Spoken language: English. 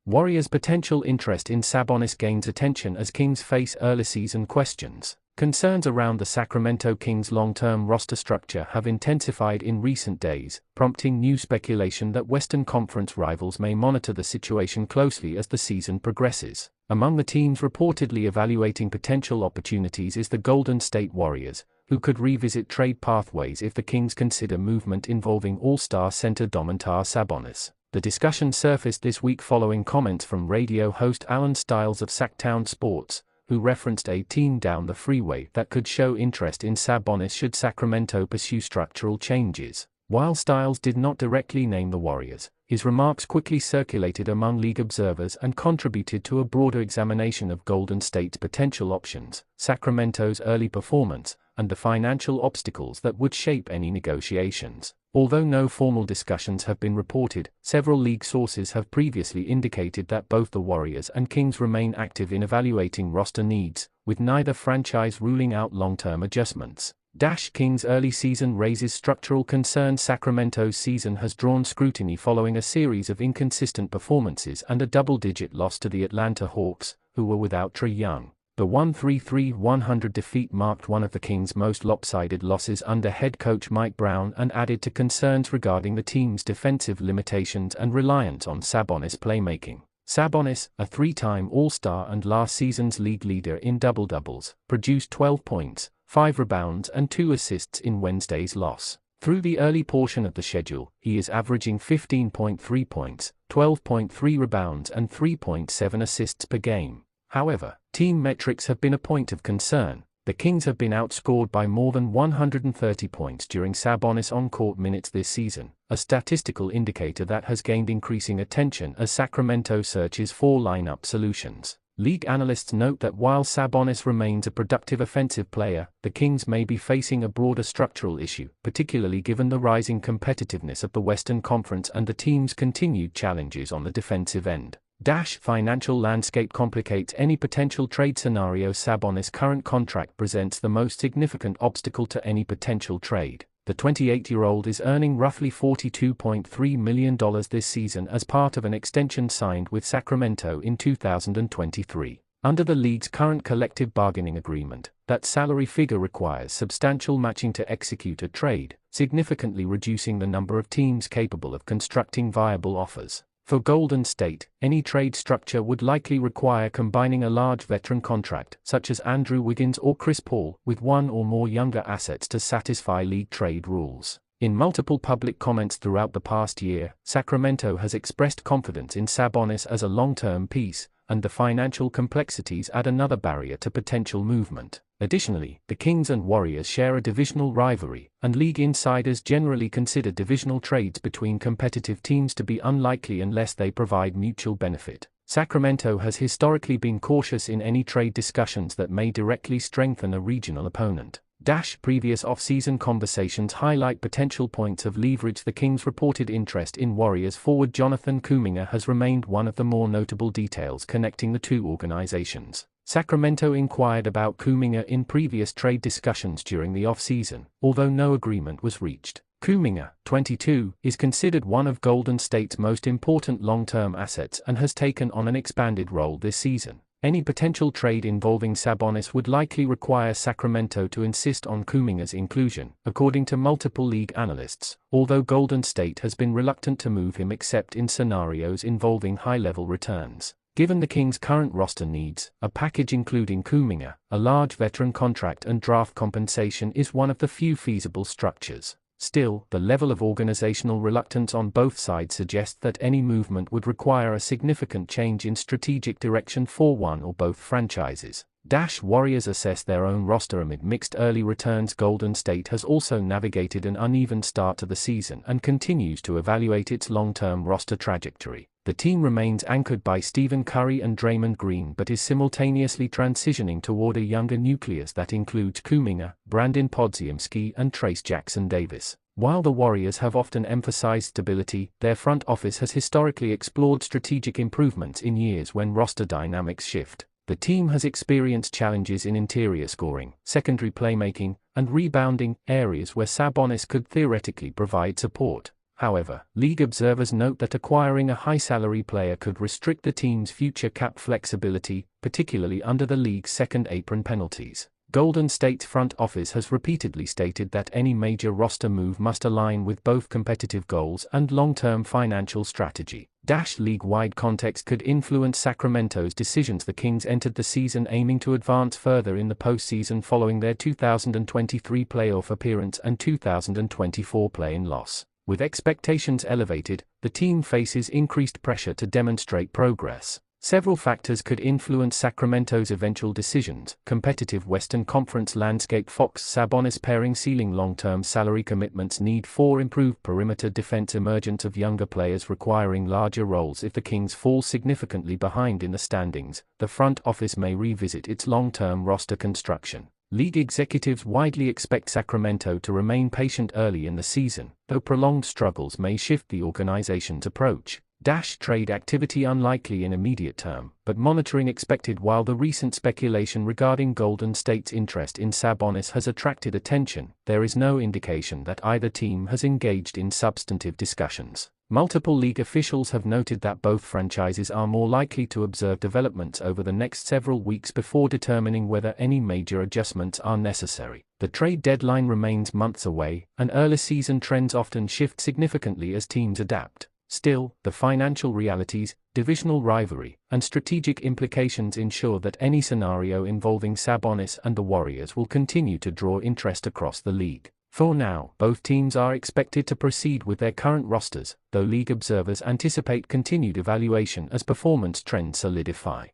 Warriors' potential interest in Sabonis gains attention as Kings face early season questions. Concerns around the Sacramento Kings' long-term roster structure have intensified in recent days, prompting new speculation that Western Conference rivals may monitor the situation closely as the season progresses. Among the teams reportedly evaluating potential opportunities is the Golden State Warriors, who could revisit trade pathways if the Kings consider movement involving All-Star center Domantas Sabonis. The discussion surfaced this week following comments from radio host Alan Stiles of Sacktown Sports, who referenced a team down the freeway that could show interest in Sabonis should Sacramento pursue structural changes. While Stiles did not directly name the Warriors, his remarks quickly circulated among league observers and contributed to a broader examination of Golden State's potential options, Sacramento's early performance, and the financial obstacles that would shape any negotiations. Although no formal discussions have been reported, several league sources have previously indicated that both the Warriors and Kings remain active in evaluating roster needs, with neither franchise ruling out long-term adjustments. Kings' early season raises structural concerns. Sacramento's season has drawn scrutiny following a series of inconsistent performances and a double-digit loss to the Atlanta Hawks, who were without Trae Young. The 133-100 defeat marked one of the Kings' most lopsided losses under head coach Mike Brown and added to concerns regarding the team's defensive limitations and reliance on Sabonis' playmaking. Sabonis, a three-time All-Star and last season's league leader in double-doubles, produced 12 points, 5 rebounds and 2 assists in Wednesday's loss. Through the early portion of the schedule, he is averaging 15.3 points, 12.3 rebounds and 3.7 assists per game. However, team metrics have been a point of concern. The Kings have been outscored by more than 130 points during Sabonis' on-court minutes this season, a statistical indicator that has gained increasing attention as Sacramento searches for lineup solutions. League analysts note that while Sabonis remains a productive offensive player, the Kings may be facing a broader structural issue, particularly given the rising competitiveness of the Western Conference and the team's continued challenges on the defensive end. Financial landscape complicates any potential trade scenario. Sabonis' current contract presents the most significant obstacle to any potential trade. The 28-year-old is earning roughly $42.3 million this season as part of an extension signed with Sacramento in 2023. Under the league's current collective bargaining agreement, that salary figure requires substantial matching to execute a trade, significantly reducing the number of teams capable of constructing viable offers. For Golden State, any trade structure would likely require combining a large veteran contract, such as Andrew Wiggins or Chris Paul, with one or more younger assets to satisfy league trade rules. In multiple public comments throughout the past year, Sacramento has expressed confidence in Sabonis as a long-term piece, and the financial complexities add another barrier to potential movement. Additionally, the Kings and Warriors share a divisional rivalry, and league insiders generally consider divisional trades between competitive teams to be unlikely unless they provide mutual benefit. Sacramento has historically been cautious in any trade discussions that may directly strengthen a regional opponent. Previous off-season conversations highlight potential points of leverage. The Kings' reported interest in Warriors forward Jonathan Kuminga has remained one of the more notable details connecting the two organizations. Sacramento inquired about Kuminga in previous trade discussions during the off-season, although no agreement was reached. Kuminga, 22, is considered one of Golden State's most important long-term assets and has taken on an expanded role this season. Any potential trade involving Sabonis would likely require Sacramento to insist on Kuminga's inclusion, according to multiple league analysts, although Golden State has been reluctant to move him except in scenarios involving high-level returns. Given the Kings' current roster needs, a package including Kuminga, a large veteran contract and draft compensation is one of the few feasible structures. Still, the level of organizational reluctance on both sides suggests that any movement would require a significant change in strategic direction for one or both franchises. Warriors assess their own roster amid mixed early returns. Golden State has also navigated an uneven start to the season and continues to evaluate its long-term roster trajectory. The team remains anchored by Stephen Curry and Draymond Green but is simultaneously transitioning toward a younger nucleus that includes Kuminga, Brandon Podziemski and Trace Jackson Davis. While the Warriors have often emphasized stability, their front office has historically explored strategic improvements in years when roster dynamics shift. The team has experienced challenges in interior scoring, secondary playmaking, and rebounding, areas where Sabonis could theoretically provide support. However, league observers note that acquiring a high-salary player could restrict the team's future cap flexibility, particularly under the league's second apron penalties. Golden State's front office has repeatedly stated that any major roster move must align with both competitive goals and long-term financial strategy. League-wide context could influence Sacramento's decisions. The Kings entered the season aiming to advance further in the postseason following their 2023 playoff appearance and 2024 play-in loss. With expectations elevated, the team faces increased pressure to demonstrate progress. Several factors could influence Sacramento's eventual decisions: competitive Western Conference landscape, Fox-Sabonis pairing, ceiling, long-term salary commitments, need for improved perimeter defense, emergence of younger players requiring larger roles. If the Kings fall significantly behind in the standings, the front office may revisit its long-term roster construction. League executives widely expect Sacramento to remain patient early in the season, though prolonged struggles may shift the organization's approach. Trade activity unlikely in immediate term, but monitoring expected. While the recent speculation regarding Golden State's interest in Sabonis has attracted attention, there is no indication that either team has engaged in substantive discussions. Multiple league officials have noted that both franchises are more likely to observe developments over the next several weeks before determining whether any major adjustments are necessary. The trade deadline remains months away, and early season trends often shift significantly as teams adapt. Still, the financial realities, divisional rivalry, and strategic implications ensure that any scenario involving Sabonis and the Warriors will continue to draw interest across the league. For now, both teams are expected to proceed with their current rosters, though league observers anticipate continued evaluation as performance trends solidify.